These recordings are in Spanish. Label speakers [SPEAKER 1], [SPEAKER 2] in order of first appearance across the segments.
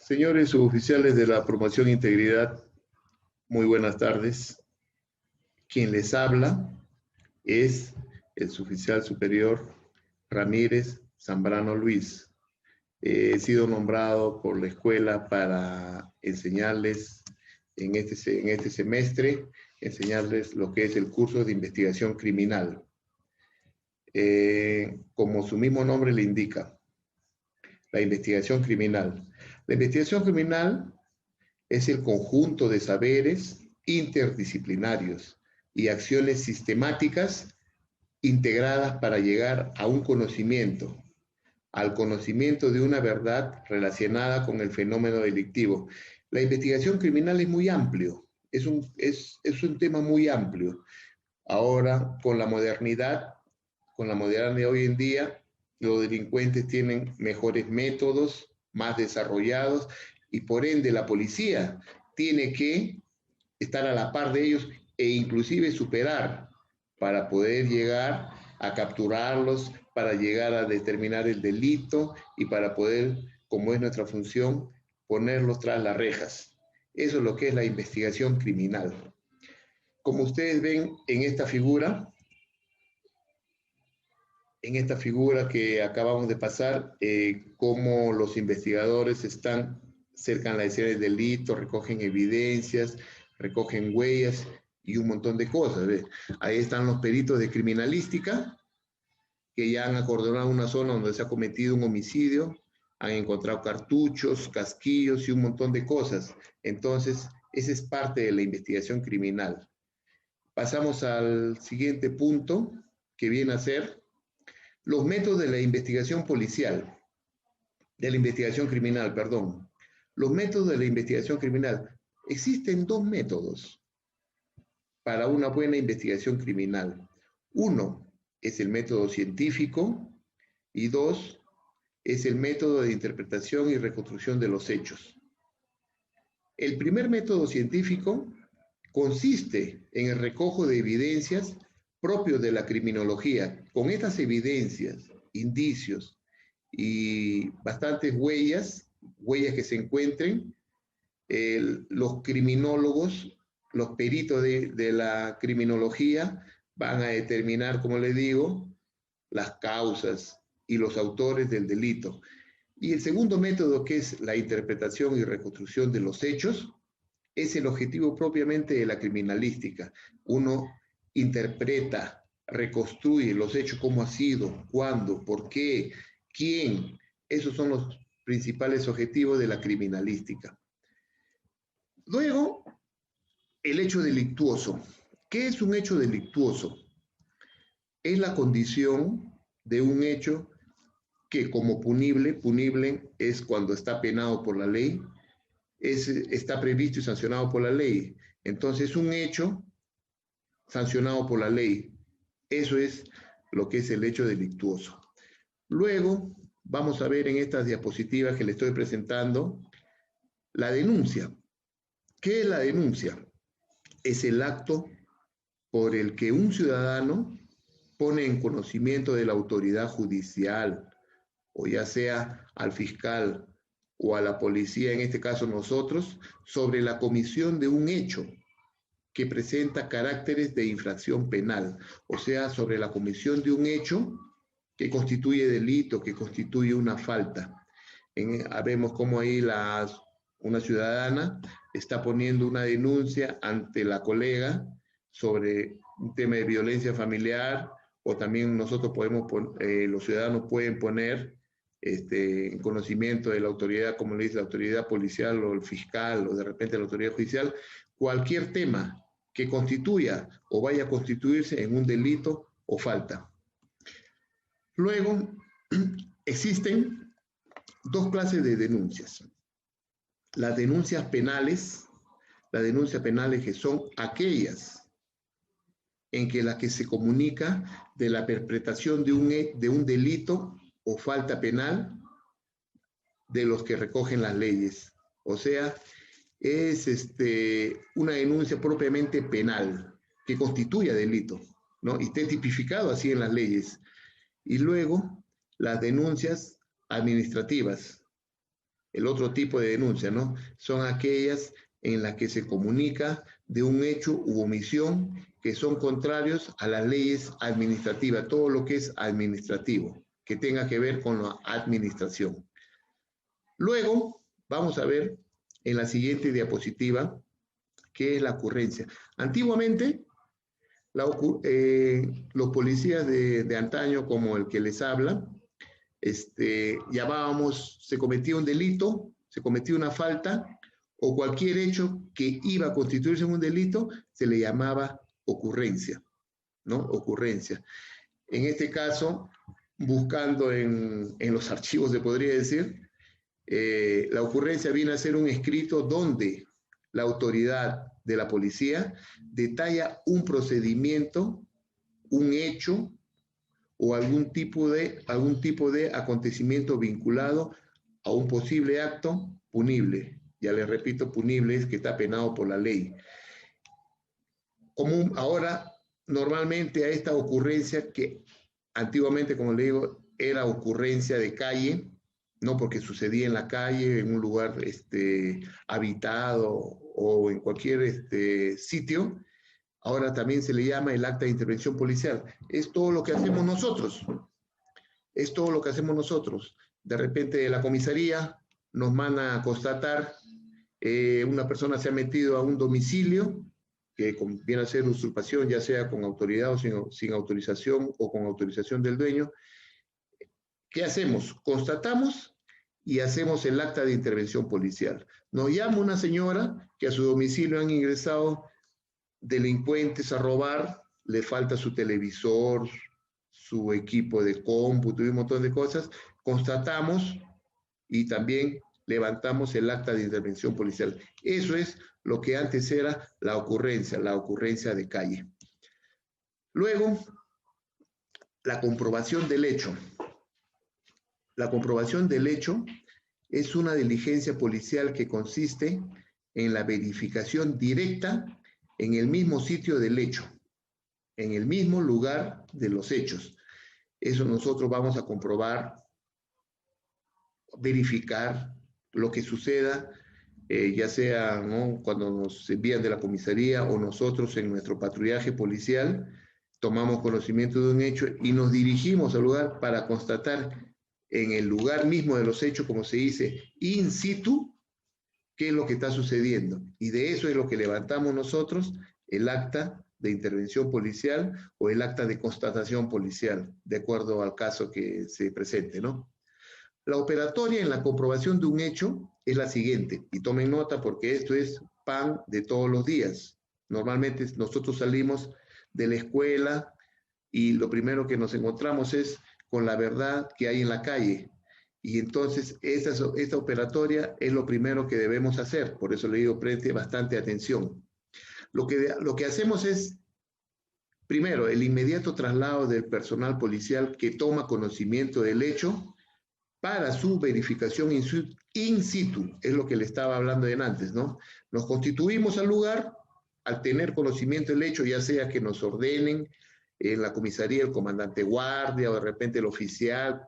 [SPEAKER 1] Señores suboficiales de la Promoción e Integridad, muy buenas tardes. Quien les habla es el suboficial superior Ramírez Zambrano Luis. He sido nombrado por la escuela para enseñarles en este semestre, enseñarles lo que es el curso de investigación criminal. Como su mismo nombre le indica, la investigación criminal. La investigación criminal es el conjunto de saberes interdisciplinarios y acciones sistemáticas integradas para llegar a un conocimiento, al conocimiento de una verdad relacionada con el fenómeno delictivo. La investigación criminal es muy amplio, es un tema muy amplio. Ahora, con la modernidad hoy en día, los delincuentes tienen mejores métodos, más desarrollados, y por ende la policía tiene que estar a la par de ellos e inclusive superar para poder llegar a capturarlos, para llegar a determinar el delito y para poder, como es nuestra función, ponerlos tras las rejas. Eso es lo que es la investigación criminal. Como ustedes ven en esta figura que acabamos de pasar, cómo los investigadores están cerca de la escena del delito, recogen evidencias, recogen huellas y un montón de cosas. ¿Ve? Ahí están los peritos de criminalística que ya han acordonado una zona donde se ha cometido un homicidio, han encontrado cartuchos, casquillos y un montón de cosas. Entonces, esa es parte de la investigación criminal. Pasamos al siguiente punto, que viene a ser los métodos de la investigación policial, de la investigación criminal, perdón. Los métodos de la investigación criminal. Existen dos métodos para una buena investigación criminal. Uno es el método científico y dos es el método de interpretación y reconstrucción de los hechos. El primer método científico consiste en el recojo de evidencias propios de la criminología. Con estas evidencias, indicios y bastantes huellas que se encuentren, los criminólogos, los peritos de la criminología van a determinar, como les digo, las causas y los autores del delito. Y el segundo método, que es la interpretación y reconstrucción de los hechos, es el objetivo propiamente de la criminalística. Uno interpreta, reconstruye los hechos, cómo ha sido, cuándo, por qué, quién. Esos son los principales objetivos de la criminalística. Luego, el hecho delictuoso. ¿Qué es un hecho delictuoso? Es la condición de un hecho que como punible es cuando está penado por la ley, está previsto y sancionado por la ley. Entonces, un hecho sancionado por la ley. Eso es lo que es el hecho delictuoso. Luego, vamos a ver en estas diapositivas que le estoy presentando la denuncia. ¿Qué es la denuncia? Es el acto por el que un ciudadano pone en conocimiento de la autoridad judicial, o ya sea al fiscal o a la policía, en este caso nosotros, sobre la comisión de un hecho que presenta caracteres de infracción penal, o sea, sobre la comisión de un hecho que constituye delito, que constituye una falta. Vemos cómo ahí una ciudadana está poniendo una denuncia ante la colega sobre un tema de violencia familiar, o también nosotros los ciudadanos pueden poner en conocimiento de la autoridad, como le dice la autoridad policial o el fiscal, o de repente la autoridad judicial, cualquier tema que constituya o vaya a constituirse en un delito o falta. Luego, existen dos clases de denuncias. Las denuncias penales que son aquellas en que la que se comunica de la perpetración de un delito o falta penal de los que recogen las leyes. O sea, es una denuncia propiamente penal que constituya delito, ¿no? Y esté tipificado así en las leyes. Y luego, las denuncias administrativas, El otro tipo de denuncia, ¿no? Son aquellas en las que se comunica de un hecho u omisión que son contrarios a las leyes administrativas, todo lo que es administrativo, que tenga que ver con la administración. Luego, vamos a ver en la siguiente diapositiva qué es la ocurrencia. Antiguamente, los policías de antaño, como el que les habla, llamábamos, se cometía un delito, se cometía una falta, o cualquier hecho que iba a constituirse en un delito, se le llamaba ocurrencia, ¿no? Ocurrencia. En este caso, buscando en los archivos, se podría decir, la ocurrencia viene a ser un escrito donde la autoridad de la policía detalla un procedimiento, un hecho o algún tipo de acontecimiento vinculado a un posible acto punible. Ya les repito, punible es que está penado por la ley. Ahora, normalmente a esta ocurrencia que antiguamente, como le digo, era ocurrencia de calle, no porque sucedía en la calle, en un lugar habitado o en cualquier sitio, ahora también se le llama el acta de intervención policial. Es todo lo que hacemos nosotros. Es todo lo que hacemos nosotros. De repente la comisaría nos manda a constatar una persona se ha metido a un domicilio que viene a ser usurpación, ya sea con autoridad o sin autorización o con autorización del dueño. ¿Qué hacemos? Constatamos y hacemos el acta de intervención policial. Nos llama una señora que a su domicilio han ingresado delincuentes a robar, le falta su televisor, su equipo de cómputo y un montón de cosas. Constatamos y también levantamos el acta de intervención policial. Eso es lo que antes era la ocurrencia de calle. Luego, la comprobación del hecho. La comprobación del hecho es una diligencia policial que consiste en la verificación directa en el mismo sitio del hecho, en el mismo lugar de los hechos. Eso nosotros vamos a comprobar, verificar lo que suceda, ya sea, ¿no?, cuando nos envían de la comisaría o nosotros en nuestro patrullaje policial, tomamos conocimiento de un hecho y nos dirigimos al lugar para constatar en el lugar mismo de los hechos, como se dice, in situ, qué es lo que está sucediendo. Y de eso es lo que levantamos nosotros, el acta de intervención policial o el acta de constatación policial, de acuerdo al caso que se presente, ¿no? La operatoria en la comprobación de un hecho es la siguiente, y tomen nota porque esto es pan de todos los días. Normalmente nosotros salimos de la escuela y lo primero que nos encontramos es con la verdad que hay en la calle. Y entonces esta operatoria es lo primero que debemos hacer. Por eso le digo, preste bastante atención. Lo que hacemos es, primero, el inmediato traslado del personal policial que toma conocimiento del hecho para su verificación in situ, es lo que le estaba hablando de antes, ¿no? Nos constituimos al lugar, al tener conocimiento del hecho, ya sea que nos ordenen en la comisaría el comandante guardia o de repente el oficial,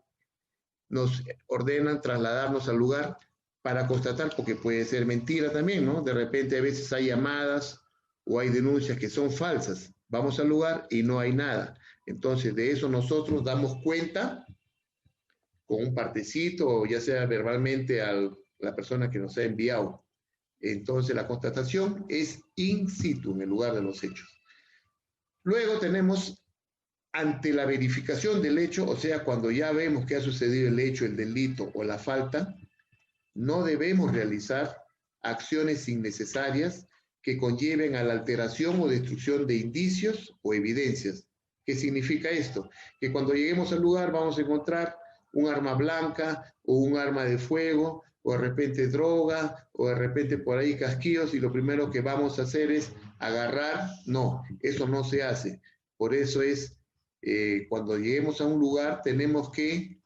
[SPEAKER 1] nos ordenan trasladarnos al lugar para constatar, porque puede ser mentira también, ¿no? De repente a veces hay llamadas o hay denuncias que son falsas. Vamos al lugar y no hay nada. Entonces de eso nosotros damos cuenta con un partecito, o ya sea verbalmente a la persona que nos ha enviado. Entonces la constatación es in situ, en el lugar de los hechos. Luego tenemos, ante la verificación del hecho, o sea, cuando ya vemos que ha sucedido el hecho, el delito o la falta, no debemos realizar acciones innecesarias que conlleven a la alteración o destrucción de indicios o evidencias. ¿Qué significa esto? Que cuando lleguemos al lugar vamos a encontrar un arma blanca o un arma de fuego, o de repente droga, o de repente por ahí casquillos, y lo primero que vamos a hacer es agarrar. No, eso no se hace. Por eso es, cuando lleguemos a un lugar tenemos que,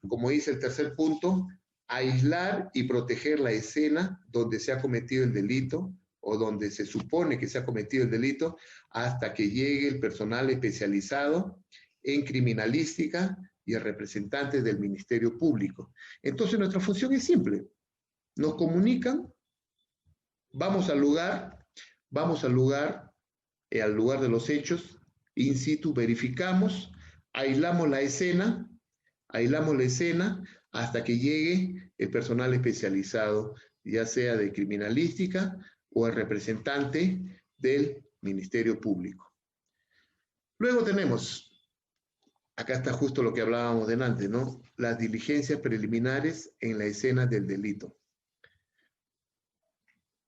[SPEAKER 1] como dice el tercer punto, aislar y proteger la escena donde se ha cometido el delito o donde se supone que se ha cometido el delito hasta que llegue el personal especializado en criminalística y el representante del Ministerio Público. Entonces nuestra función es simple. Nos comunican, vamos al lugar, al lugar de los hechos, in situ, verificamos, aislamos la escena hasta que llegue el personal especializado, ya sea de criminalística o el representante del Ministerio Público. Luego tenemos, acá está justo lo que hablábamos delante, ¿no? Las diligencias preliminares en la escena del delito.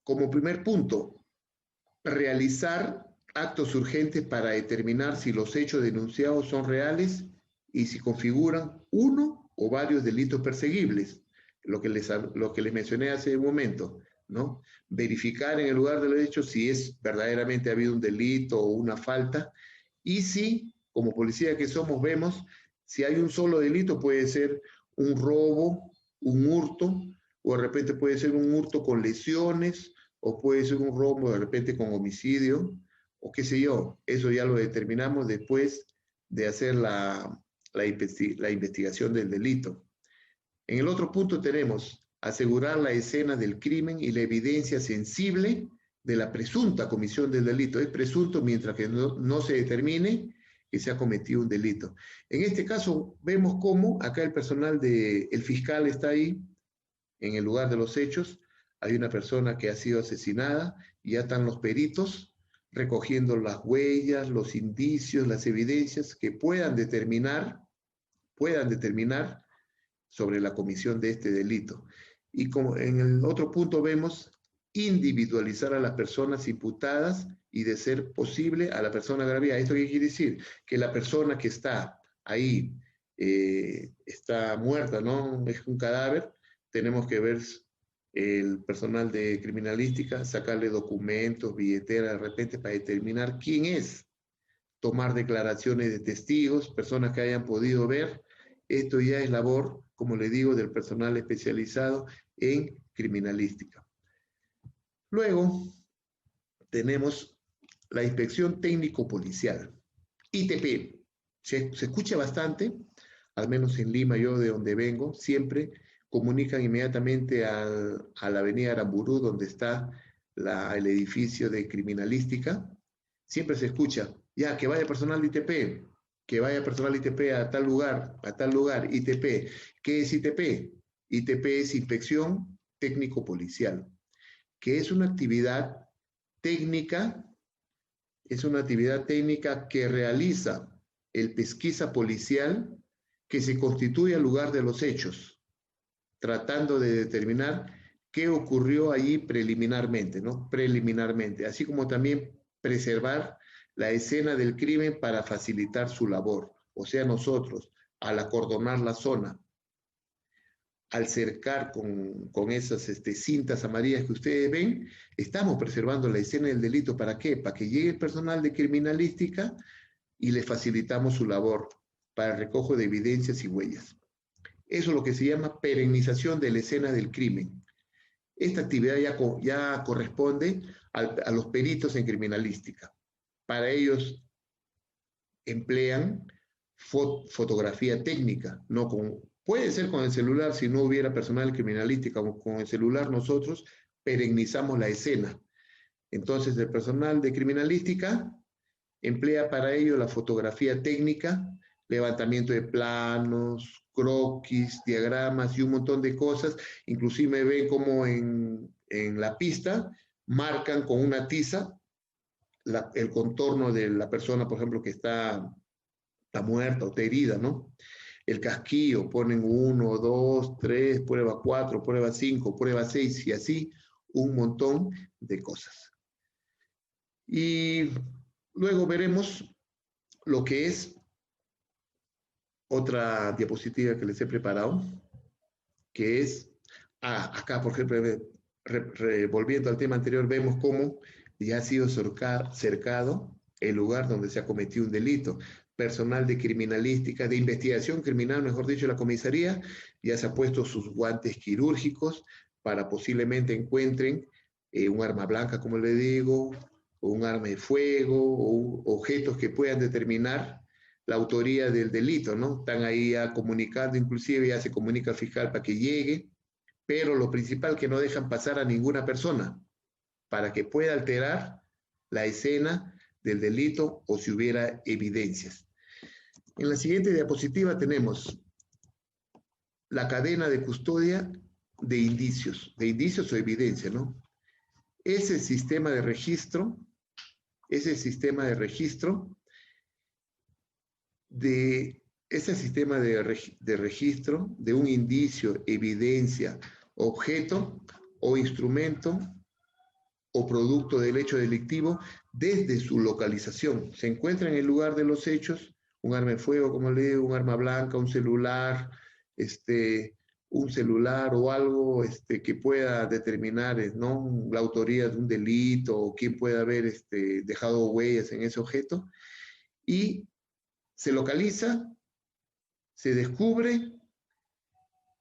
[SPEAKER 1] Como primer punto, realizar actos urgentes para determinar si los hechos denunciados son reales y si configuran uno o varios delitos perseguibles, lo que les mencioné hace un momento, ¿no? Verificar en el lugar de los hechos si es verdaderamente ha habido un delito o una falta, y si, como policía que somos, vemos si hay un solo delito, puede ser un robo, un hurto, o de repente puede ser un hurto con lesiones, o puede ser un robo de repente con homicidio, o qué sé yo. Eso ya lo determinamos después de hacer la investigación del delito. En el otro punto tenemos asegurar la escena del crimen y la evidencia sensible de la presunta comisión del delito. Es presunto mientras que no se determine que se ha cometido un delito. En este caso vemos cómo acá el fiscal está ahí en el lugar de los hechos. Hay una persona que ha sido asesinada y ya están los peritos recogiendo las huellas, los indicios, las evidencias que puedan determinar sobre la comisión de este delito. Y como en el otro punto vemos individualizar a las personas imputadas y, de ser posible, a la persona agraviada. ¿Esto qué quiere decir? Que la persona que está ahí está muerta, ¿no? Es un cadáver. Tenemos que ver el personal de criminalística, sacarle documentos, billetera de repente para determinar quién es, tomar declaraciones de testigos, personas que hayan podido ver. Esto ya es labor, como le digo, del personal especializado en criminalística. Luego tenemos la inspección técnico-policial, ITP. Se escucha bastante, al menos en Lima, yo de donde vengo, siempre comunican inmediatamente a la avenida Aramburú, donde está el edificio de criminalística. Siempre se escucha, ya, que vaya personal de ITP, que vaya personal ITP a tal lugar, ITP. ¿Qué es ITP? ITP es Inspección Técnico-Policial, que es una actividad técnica, que realiza el pesquisa policial que se constituye al lugar de los hechos, tratando de determinar qué ocurrió allí preliminarmente, ¿no? Preliminarmente, así como también preservar la escena del crimen para facilitar su labor. O sea, nosotros, al acordonar la zona, al cercar con esas cintas amarillas que ustedes ven, estamos preservando la escena del delito. ¿Para qué? Para que llegue el personal de criminalística y le facilitamos su labor para el recojo de evidencias y huellas. Eso es lo que se llama perennización de la escena del crimen. Esta actividad ya corresponde a los peritos en criminalística. Para ellos emplean fotografía técnica, puede ser con el celular si no hubiera personal criminalística, o con el celular nosotros perennizamos la escena. Entonces el personal de criminalística emplea para ello la fotografía técnica, levantamiento de planos, croquis, diagramas y un montón de cosas. Inclusive ven como en la pista marcan con una tiza el contorno de la persona, por ejemplo, que está muerta o está herida, ¿no? El casquillo, ponen 1, 2, 3, prueba 4, prueba 5, prueba 6 y así un montón de cosas. Y luego veremos lo que es otra diapositiva que les he preparado, que es, acá por ejemplo, volviendo al tema anterior, vemos cómo ya ha sido cercado el lugar donde se ha cometido un delito. Personal de criminalística, de investigación criminal, mejor dicho, la comisaría, ya se ha puesto sus guantes quirúrgicos para posiblemente encuentren un arma blanca, como le digo, o un arma de fuego, o objetos que puedan determinar la autoría del delito, ¿no? Están ahí ya comunicando, inclusive ya se comunica al fiscal para que llegue, pero lo principal que no dejan pasar a ninguna persona para que pueda alterar la escena del delito o si hubiera evidencias. En la siguiente diapositiva tenemos la cadena de custodia de indicios o evidencia, ¿no? Ese sistema de registro de un indicio, evidencia, objeto o instrumento o producto del hecho delictivo desde su localización. Se encuentra en el lugar de los hechos, un arma de fuego, como le digo, un arma blanca, un celular o algo que pueda determinar, ¿no?, la autoría de un delito o quién pueda haber dejado huellas en ese objeto, y se localiza, se descubre,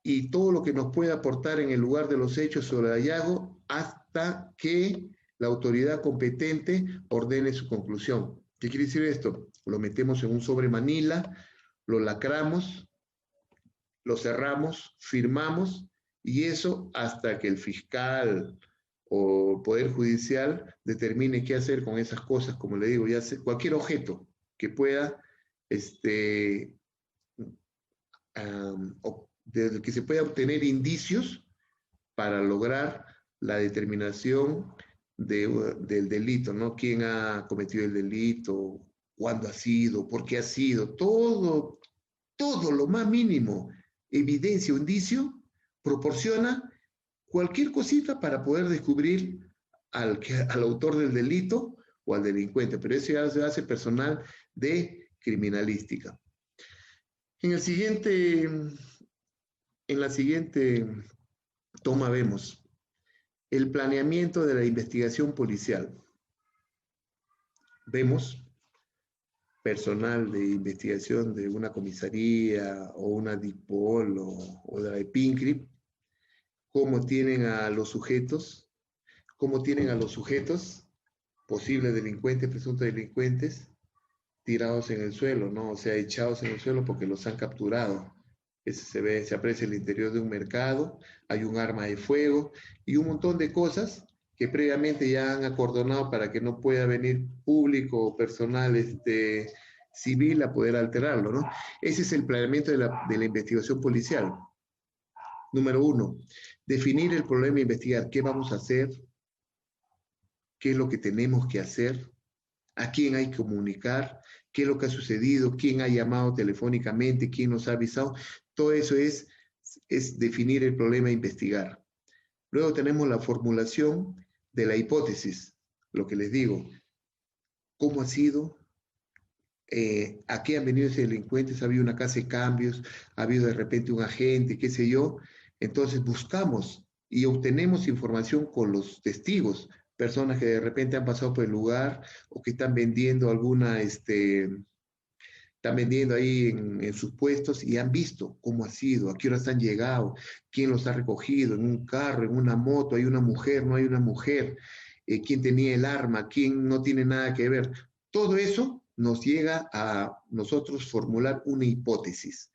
[SPEAKER 1] y todo lo que nos puede aportar en el lugar de los hechos sobre el hallazgo hasta que la autoridad competente ordene su conclusión. ¿Qué quiere decir esto? Lo metemos en un sobre manila, lo lacramos, lo cerramos, firmamos, y eso hasta que el fiscal o Poder Judicial determine qué hacer con esas cosas, como le digo, ya sea cualquier objeto que pueda, del que se pueda obtener indicios para lograr la determinación del delito, ¿no? ¿Quién ha cometido el delito? ¿Cuándo ha sido? ¿Por qué ha sido? Todo lo más mínimo, evidencia o indicio, proporciona cualquier cosita para poder descubrir al autor del delito o al delincuente, pero eso ya se hace personal de criminalística. En la siguiente toma vemos el planeamiento de la investigación policial. Vemos personal de investigación de una comisaría o una DIPOL o de la EPINCRIP, cómo tienen a los sujetos, posibles delincuentes, presuntos delincuentes, tirados en el suelo, ¿no? O sea, echados en el suelo porque los han capturado. Se aprecia el interior de un mercado, hay un arma de fuego y un montón de cosas que previamente ya han acordonado para que no pueda venir público o personal civil a poder alterarlo, ¿no? Ese es el planeamiento de la investigación policial. Número 1, definir el problema e investigar qué vamos a hacer, qué es lo que tenemos que hacer, a quién hay que comunicar, qué es lo que ha sucedido, quién ha llamado telefónicamente, quién nos ha avisado. Todo eso es definir el problema e investigar. Luego tenemos la formulación de la hipótesis, lo que les digo, cómo ha sido, a qué han venido esos delincuentes, ha habido una casa de cambios, ha habido de repente un agente, qué sé yo. Entonces buscamos y obtenemos información con los testigos, personas que de repente han pasado por el lugar o que están vendiendo están vendiendo ahí en sus puestos y han visto cómo ha sido, a qué horas han llegado, quién los ha recogido, en un carro, en una moto, hay una mujer, no hay una mujer, quién tenía el arma, quién no tiene nada que ver. Todo eso nos llega a nosotros formular una hipótesis.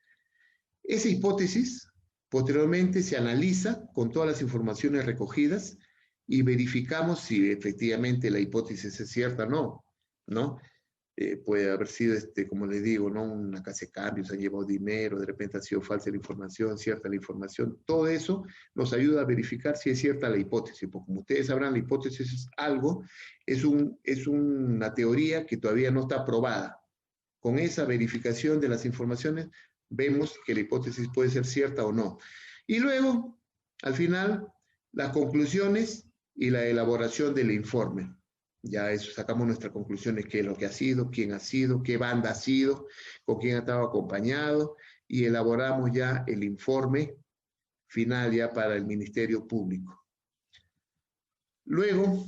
[SPEAKER 1] Esa hipótesis posteriormente se analiza con todas las informaciones recogidas y verificamos si efectivamente la hipótesis es cierta o no, ¿no? Puede haber sido, como les digo, ¿no?, una casa de cambios, han llevado dinero, de repente ha sido falsa la información, cierta la información. Todo eso nos ayuda a verificar si es cierta la hipótesis, porque como ustedes sabrán, la hipótesis es algo, es una teoría que todavía no está probada. Con esa verificación de las informaciones, vemos que la hipótesis puede ser cierta o no. Y luego, al final, las conclusiones y la elaboración del informe. Ya eso, sacamos nuestras conclusiones, qué es lo que ha sido, quién ha sido, qué banda ha sido, con quién ha estado acompañado, y elaboramos ya el informe final ya para el Ministerio Público. Luego,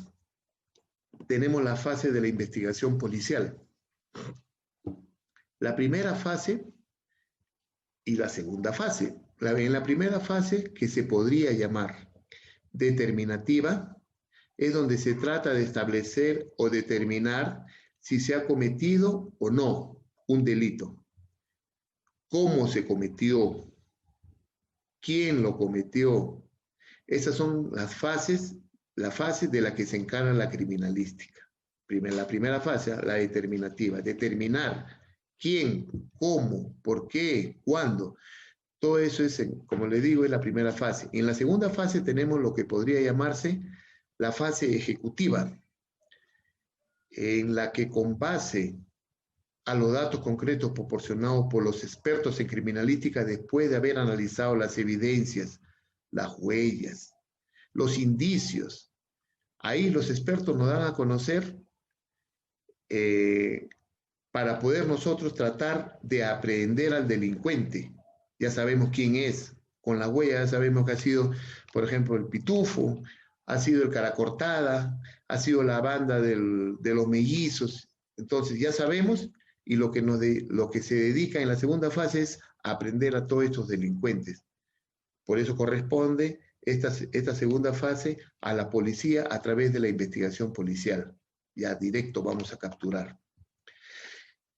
[SPEAKER 1] tenemos la fase de la investigación policial. La primera fase y la segunda fase. En la primera fase, que se podría llamar determinativa, es donde se trata de establecer o determinar si se ha cometido o no un delito, cómo se cometió, quién lo cometió, Esas son las fases, la fase de la que se encarga la criminalística. La primera fase, la determinativa, determinar quién, cómo, por qué, cuándo. Todo eso es, como le digo, es la primera fase. En la segunda fase tenemos lo que podría llamarse la fase ejecutiva, en la que con base a los datos concretos proporcionados por los expertos en criminalística después de haber analizado las evidencias, las huellas, los indicios, ahí los expertos nos dan a conocer para poder nosotros tratar de aprehender al delincuente. Ya sabemos quién es, con la huella ya sabemos que ha sido, por ejemplo, el Pitufo, ha sido el Cara Cortada, ha sido la banda de los mellizos. Entonces ya sabemos, y lo que se dedica en la segunda fase es aprender a todos estos delincuentes. Por eso corresponde esta segunda fase a la policía a través de la investigación policial. Ya directo vamos a capturar.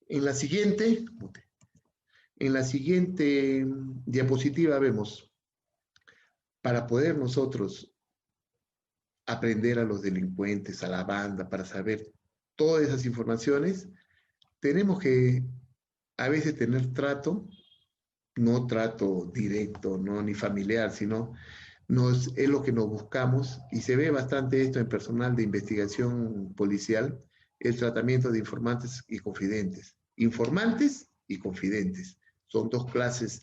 [SPEAKER 1] En la siguiente diapositiva vemos, para poder nosotros aprender a los delincuentes, a la banda, para saber todas esas informaciones, tenemos que a veces tener trato, no trato directo, no ni familiar, sino es lo que nos buscamos, y se ve bastante esto en personal de investigación policial, el tratamiento de informantes y confidentes. Informantes y confidentes son dos clases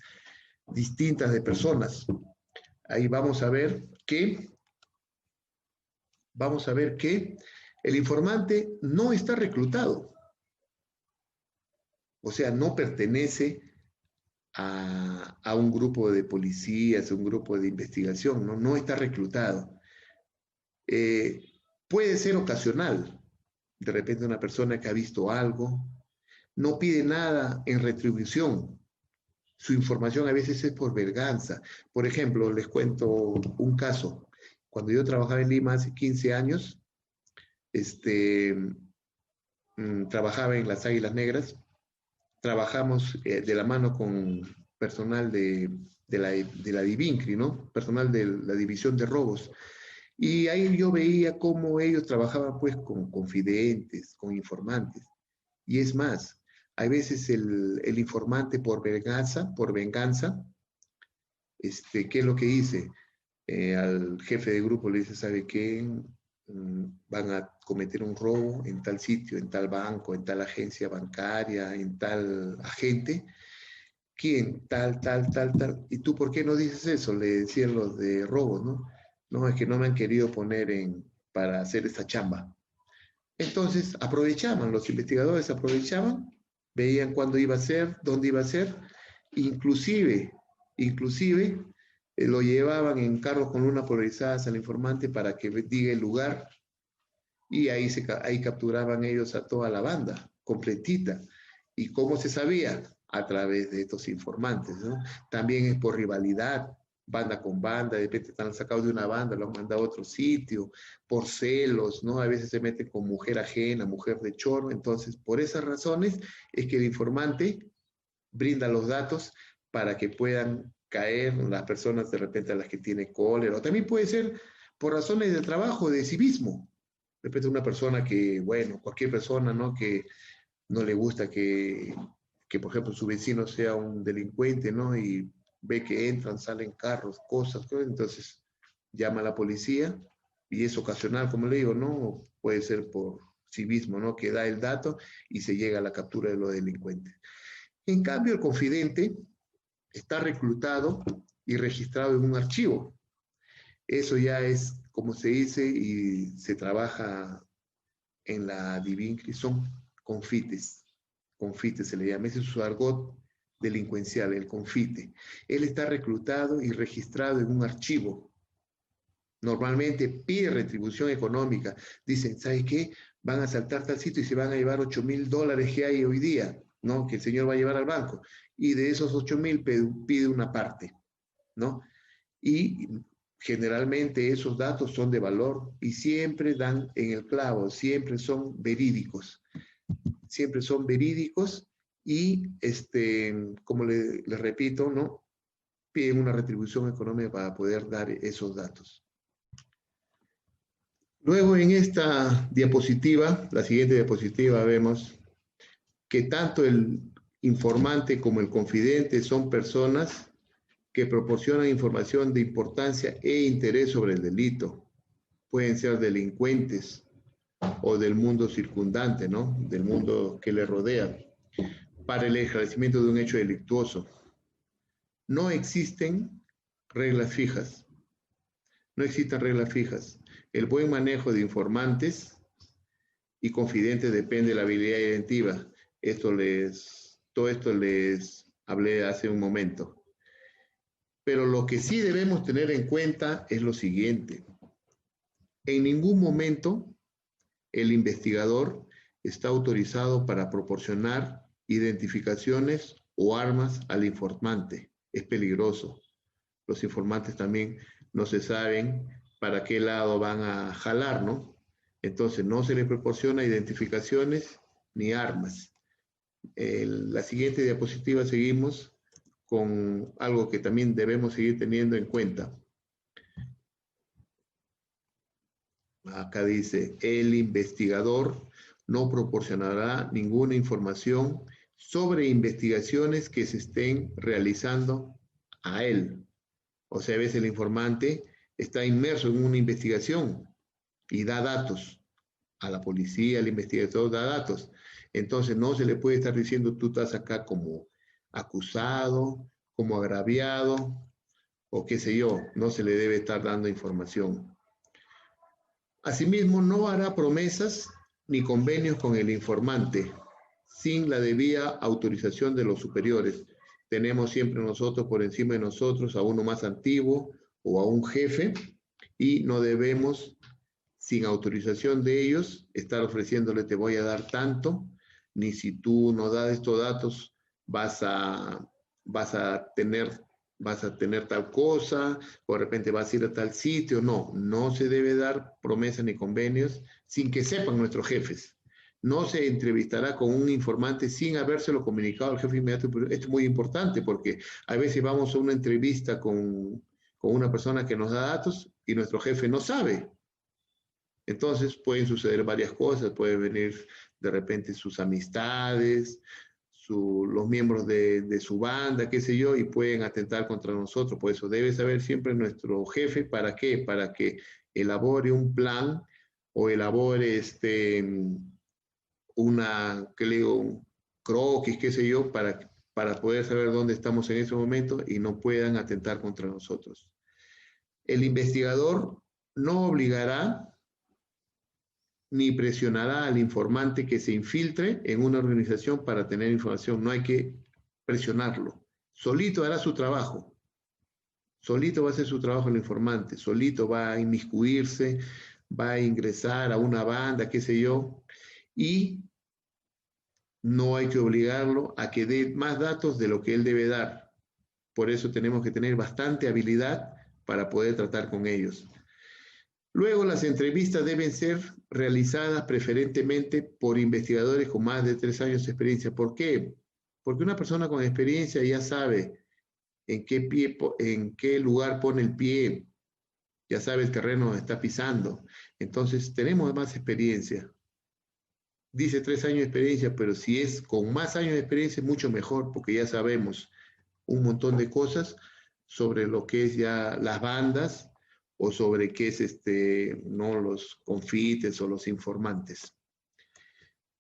[SPEAKER 1] distintas de personas. Ahí vamos a ver que el informante no está reclutado, o sea, no pertenece a un grupo de policías, a un grupo de investigación, no está reclutado. Puede ser ocasional, de repente una persona que ha visto algo, no pide nada en retribución, su información a veces es por venganza. Por ejemplo, les cuento un caso. Cuando yo trabajaba en Lima hace 15 años, trabajaba en las Águilas Negras, trabajamos de la mano con personal de la Divincri, ¿no? Personal de la División de Robos. Y ahí yo veía cómo ellos trabajaban pues con confidentes, con informantes. Y es más, hay veces el informante por venganza, ¿qué es lo que dice? Al jefe de grupo le dice, ¿sabe qué? Van a cometer un robo en tal sitio, en tal banco, en tal agencia bancaria, en tal agente. ¿Quién? Tal. ¿Y tú por qué no dices eso? Le decían los de robos, ¿no? No, es que no me han querido poner para hacer esta chamba. Entonces aprovechaban, los investigadores aprovechaban, veían cuándo iba a ser, dónde iba a ser, inclusive lo llevaban en carros con luna polarizadas al informante para que diga el lugar, y ahí capturaban ellos a toda la banda, completita. ¿Y cómo se sabía? A través de estos informantes, ¿no? También es por rivalidad, banda con banda, de repente están sacados de una banda, lo han mandado a otro sitio, por celos, ¿no? A veces se meten con mujer ajena, mujer de choro. Entonces, por esas razones es que el informante brinda los datos para que puedan caer las personas de repente a las que tiene cólera, o también puede ser por razones de trabajo, de civismo. De repente una persona que, bueno, cualquier persona, ¿no? Que no le gusta que por ejemplo, su vecino sea un delincuente, ¿no? Y ve que entran, salen carros, cosas, entonces llama a la policía, y es ocasional, como le digo, ¿no? Puede ser por civismo, ¿no? Que da el dato y se llega a la captura de los delincuentes. En cambio, el confidente está reclutado y registrado en un archivo. Eso ya es, como se dice, y se trabaja en la Divincri, son confites se le llama, ese es su argot delincuencial, el confite. Él está reclutado y registrado en un archivo. Normalmente pide retribución económica. Dicen, ¿sabe qué? Van a asaltar tal sitio y se van a llevar $8,000 que hay hoy día, ¿no? Que el señor va a llevar al banco. Y de esos 8,000 pide una parte, ¿no? Y generalmente esos datos son de valor y siempre dan en el clavo, siempre son verídicos. Siempre son verídicos y, como les repito, ¿no? piden una retribución económica para poder dar esos datos. Luego en esta diapositiva, la siguiente diapositiva, vemos que tanto el informante como el confidente son personas que proporcionan información de importancia e interés sobre el delito. Pueden ser delincuentes o del mundo circundante, ¿no? Del mundo que le rodea, para el esclarecimiento de un hecho delictuoso. No existen reglas fijas. No existen reglas fijas. El buen manejo de informantes y confidentes depende de la habilidad inventiva. Todo esto les hablé hace un momento. Pero lo que sí debemos tener en cuenta es lo siguiente. En ningún momento el investigador está autorizado para proporcionar identificaciones o armas al informante. Es peligroso. Los informantes también no se saben para qué lado van a jalar, ¿no? Entonces no se les proporciona identificaciones ni armas. La siguiente diapositiva seguimos con algo que también debemos seguir teniendo en cuenta. Acá dice, el investigador no proporcionará ninguna información sobre investigaciones que se estén realizando a él. O sea, a veces el informante está inmerso en una investigación y da datos a la policía, al investigador da datos. Entonces no se le puede estar diciendo tú estás acá como acusado, como agraviado o qué sé yo, no se le debe estar dando información. Asimismo, no hará promesas ni convenios con el informante sin la debida autorización de los superiores. Tenemos siempre nosotros por encima de nosotros a uno más antiguo o a un jefe y no debemos, sin autorización de ellos, estar ofreciéndole te voy a dar tanto, ni si tú no das estos datos vas a tener tal cosa, o de repente vas a ir a tal sitio. No, no se debe dar promesas ni convenios sin que sepan nuestros jefes. No se entrevistará con un informante sin habérselo comunicado al jefe inmediato. Esto es muy importante porque a veces vamos a una entrevista con una persona que nos da datos y nuestro jefe no sabe. Entonces pueden suceder varias cosas, pueden venir de repente sus amistades, los miembros de su banda, qué sé yo, y pueden atentar contra nosotros. Por eso debe saber siempre nuestro jefe, ¿para qué? Para que elabore un plan o elabore un croquis, qué sé yo, para poder saber dónde estamos en ese momento y no puedan atentar contra nosotros. El investigador no obligará ni presionará al informante que se infiltre en una organización para tener información. No hay que presionarlo. Solito hará su trabajo. Solito va a hacer su trabajo el informante. Solito va a inmiscuirse, va a ingresar a una banda, qué sé yo, y no hay que obligarlo a que dé más datos de lo que él debe dar. Por eso tenemos que tener bastante habilidad para poder tratar con ellos. Luego, las entrevistas deben ser realizadas preferentemente por investigadores con más de 3 años de experiencia. ¿Por qué? Porque una persona con experiencia ya sabe en qué lugar pone el pie, ya sabe el terreno donde está pisando. Entonces, tenemos más experiencia. Dice 3 años de experiencia, pero si es con más años de experiencia, mucho mejor, porque ya sabemos un montón de cosas sobre lo que es ya las bandas, o sobre qué es no los confites o los informantes.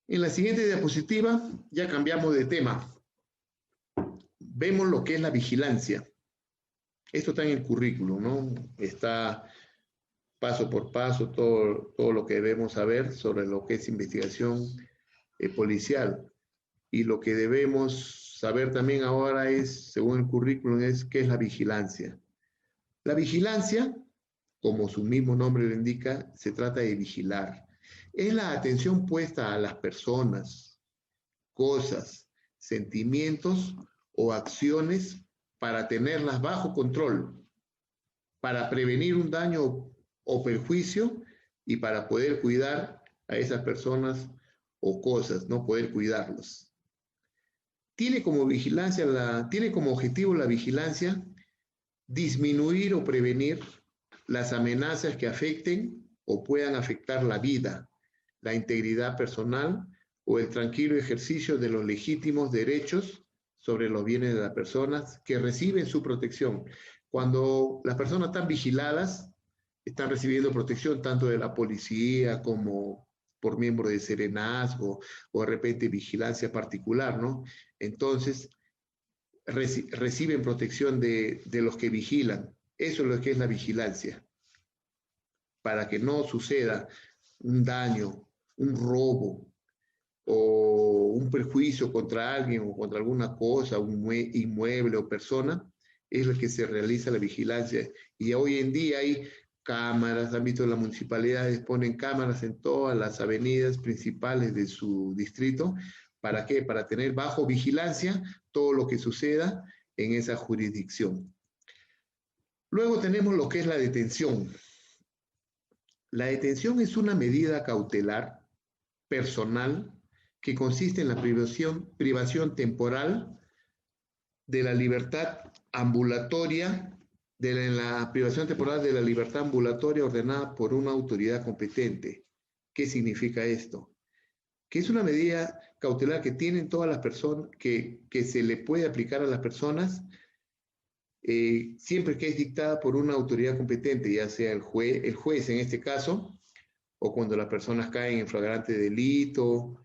[SPEAKER 1] En la siguiente diapositiva ya cambiamos de tema. Vemos lo que es la vigilancia. Esto está en el currículum, ¿no? Está paso por paso todo lo que debemos saber sobre lo que es investigación policial. Y lo que debemos saber también ahora es, según el currículum, es qué es la vigilancia. La vigilancia, como su mismo nombre lo indica, se trata de vigilar. Es la atención puesta a las personas, cosas, sentimientos o acciones para tenerlas bajo control, para prevenir un daño o perjuicio y para poder cuidar a esas personas o cosas, no poder cuidarlos. Tiene como objetivo la vigilancia disminuir o prevenir las amenazas que afecten o puedan afectar la vida, la integridad personal o el tranquilo ejercicio de los legítimos derechos sobre los bienes de las personas que reciben su protección. Cuando las personas están vigiladas, están recibiendo protección tanto de la policía como por miembros de serenazgo o de repente vigilancia particular, ¿no? Entonces, reciben protección de los que vigilan. Eso es lo que es la vigilancia, para que no suceda un daño, un robo o un perjuicio contra alguien o contra alguna cosa, un inmueble o persona, es lo que se realiza la vigilancia. Y hoy en día hay cámaras, han visto las municipalidades ponen cámaras en todas las avenidas principales de su distrito. ¿Para qué? Para tener bajo vigilancia todo lo que suceda en esa jurisdicción. Luego tenemos lo que es la detención. La detención es una medida cautelar personal que consiste en la privación temporal de la libertad ambulatoria, la privación temporal de la libertad ambulatoria ordenada por una autoridad competente. ¿Qué significa esto? Que es una medida cautelar que tienen todas las personas, que se le puede aplicar a las personas siempre que es dictada por una autoridad competente, ya sea el juez en este caso, o cuando las personas caen en flagrante delito.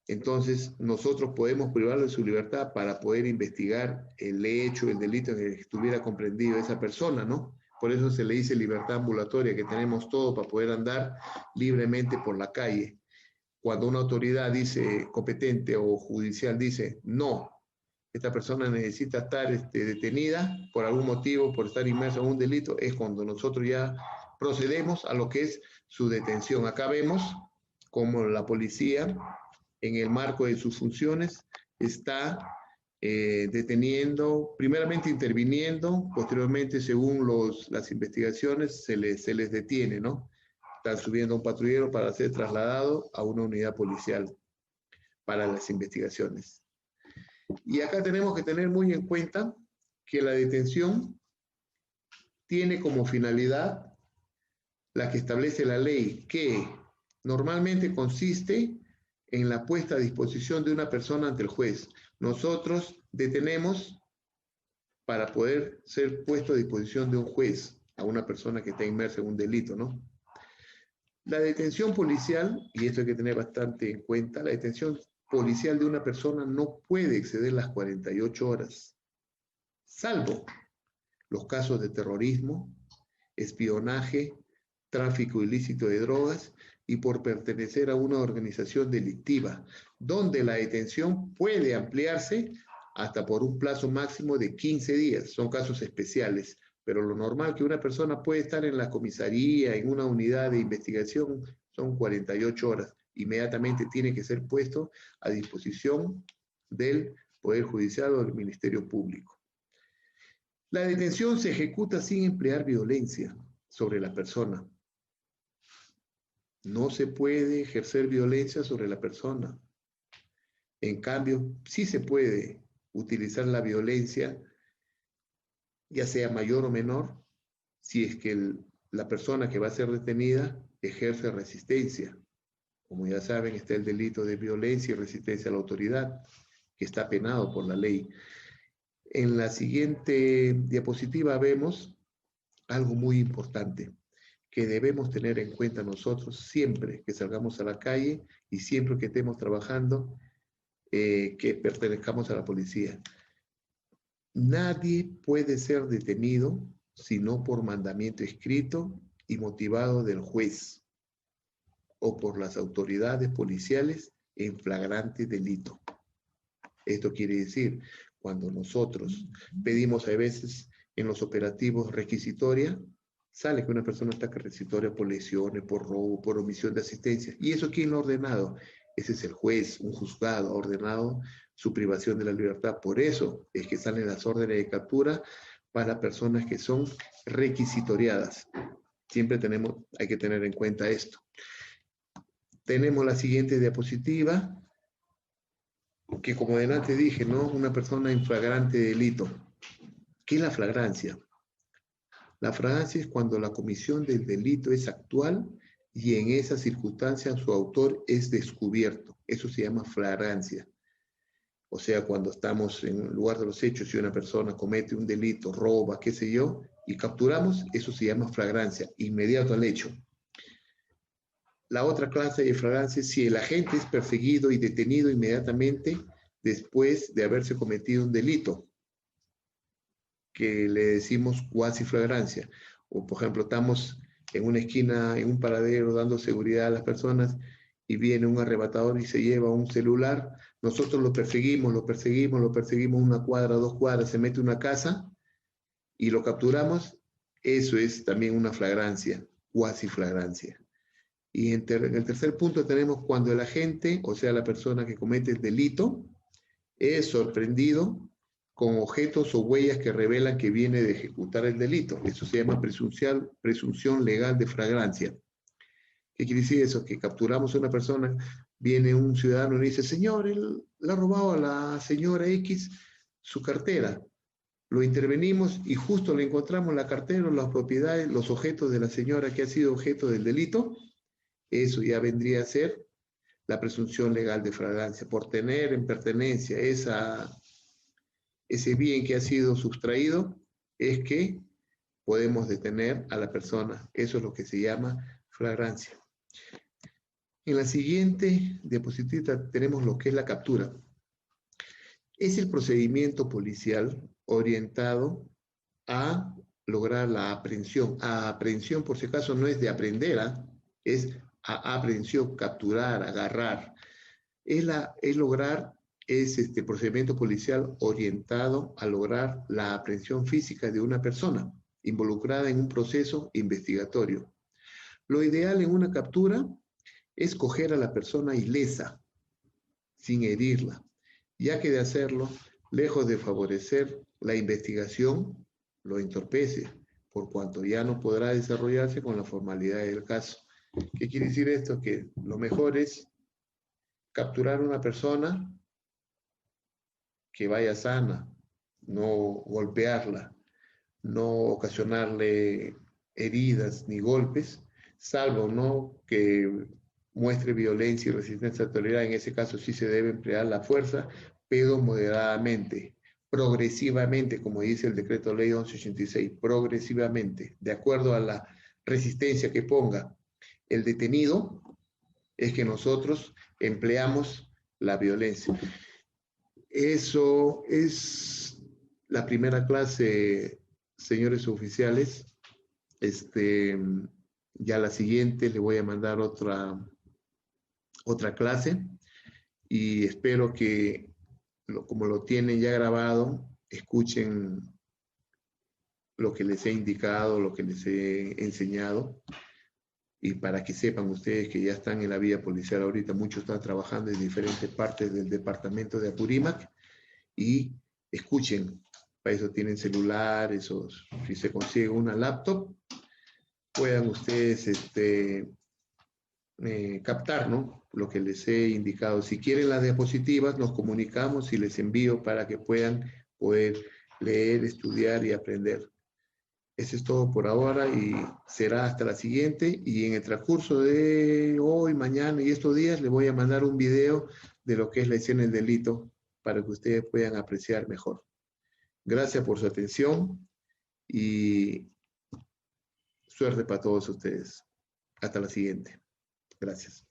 [SPEAKER 1] Entonces, nosotros podemos privarlo de su libertad para poder investigar el hecho, el delito en el que estuviera comprendido esa persona, ¿no? Por eso se le dice libertad ambulatoria, que tenemos todo para poder andar libremente por la calle. Cuando una autoridad dice competente o judicial dice, no, esta persona necesita estar detenida por algún motivo, por estar inmersa en un delito, es cuando nosotros ya procedemos a lo que es su detención. Acá vemos cómo la policía, en el marco de sus funciones, está deteniendo, primeramente interviniendo, posteriormente, según las investigaciones, se les detiene, ¿no? Están subiendo a un patrullero para ser trasladado a una unidad policial para las investigaciones. Y acá tenemos que tener muy en cuenta que la detención tiene como finalidad la que establece la ley, que normalmente consiste en la puesta a disposición de una persona ante el juez. Nosotros detenemos para poder ser puesto a disposición de un juez a una persona que está inmersa en un delito, ¿no? La detención policial, y esto hay que tener bastante en cuenta, la detención policial de una persona no puede exceder las 48 horas, salvo los casos de terrorismo, espionaje, tráfico ilícito de drogas y por pertenecer a una organización delictiva, donde la detención puede ampliarse hasta por un plazo máximo de 15 días. Son casos especiales, pero lo normal que una persona puede estar en la comisaría, en una unidad de investigación, son 48 horas. Inmediatamente tiene que ser puesto a disposición del Poder Judicial o del Ministerio Público. La detención se ejecuta sin emplear violencia sobre la persona. No se puede ejercer violencia sobre la persona. En cambio, sí se puede utilizar la violencia, ya sea mayor o menor, si es que la persona que va a ser detenida ejerce resistencia. Como ya saben, está el delito de violencia y resistencia a la autoridad, que está penado por la ley. En la siguiente diapositiva vemos algo muy importante que debemos tener en cuenta nosotros siempre que salgamos a la calle y siempre que estemos trabajando, que pertenezcamos a la policía. Nadie puede ser detenido sino por mandamiento escrito y motivado del juez o por las autoridades policiales en flagrante delito. Esto quiere decir, cuando nosotros pedimos a veces en los operativos requisitoria, sale que una persona está requisitoria por lesiones, por robo, por omisión de asistencia. ¿Y eso quién lo ha ordenado? Ese es el juez, un juzgado ha ordenado su privación de la libertad. Por eso es que salen las órdenes de captura para personas que son requisitoriadas. Siempre hay que tener en cuenta esto. Tenemos la siguiente diapositiva, que como adelante dije, ¿no? Una persona en flagrante delito. ¿Qué es la flagrancia? La flagrancia es cuando la comisión del delito es actual y en esa circunstancia su autor es descubierto. Eso se llama flagrancia. O sea, cuando estamos en el lugar de los hechos y una persona comete un delito, roba, qué sé yo, y capturamos, eso se llama flagrancia, inmediato al hecho. La otra clase de flagrancia es si el agente es perseguido y detenido inmediatamente después de haberse cometido un delito, que le decimos cuasi flagrancia. O, por ejemplo, estamos en una esquina, en un paradero, dando seguridad a las personas y viene un arrebatador y se lleva un celular. Nosotros lo perseguimos una cuadra, 2 cuadras, se mete a una casa y lo capturamos. Eso es también una flagrancia, cuasi flagrancia. Y en el tercer punto tenemos cuando el agente, o sea, la persona que comete el delito, es sorprendido con objetos o huellas que revelan que viene de ejecutar el delito. Eso se llama presunción legal de flagrancia. ¿Qué quiere decir eso? Que capturamos a una persona, viene un ciudadano y dice, señor, él le ha robado a la señora X su cartera. Lo intervenimos y justo le encontramos la cartera, las propiedades, los objetos de la señora que ha sido objeto del delito. Eso ya vendría a ser la presunción legal de flagrancia. Por tener en pertenencia ese bien que ha sido sustraído, es que podemos detener a la persona. Eso es lo que se llama flagrancia. En la siguiente diapositiva tenemos lo que es la captura. Es el procedimiento policial orientado a lograr la aprehensión. A aprehensión, por si acaso, no es de aprender, es a aprehensión, capturar, agarrar. Es este procedimiento policial orientado a lograr la aprehensión física de una persona involucrada en un proceso investigatorio. Lo ideal en una captura es coger a la persona ilesa, sin herirla, ya que de hacerlo, lejos de favorecer la investigación, lo entorpece, por cuanto ya no podrá desarrollarse con la formalidad del caso. ¿Qué quiere decir esto? Que lo mejor es capturar a una persona que vaya sana, no golpearla, no ocasionarle heridas ni golpes, salvo no que muestre violencia y resistencia a la autoridad. En ese caso sí se debe emplear la fuerza, pero moderadamente, progresivamente, como dice el decreto ley 1186, progresivamente, de acuerdo a la resistencia que ponga el detenido, es que nosotros empleamos la violencia. Eso es la primera clase, señores oficiales. Ya la siguiente le voy a mandar otra clase y espero que, como lo tienen ya grabado, escuchen lo que les he indicado, lo que les he enseñado, y para que sepan ustedes que ya están en la vía policial ahorita, muchos están trabajando en diferentes partes del departamento de Apurímac, y escuchen, para eso tienen celulares, o si se consigue una laptop, puedan ustedes captar, ¿no?, lo que les he indicado. Si quieren las diapositivas, nos comunicamos y les envío para que puedan poder leer, estudiar y aprender. Eso es todo por ahora y será hasta la siguiente. Y en el transcurso de hoy, mañana y estos días, les voy a mandar un video de lo que es la escena del delito para que ustedes puedan apreciar mejor. Gracias por su atención y suerte para todos ustedes. Hasta la siguiente. Gracias.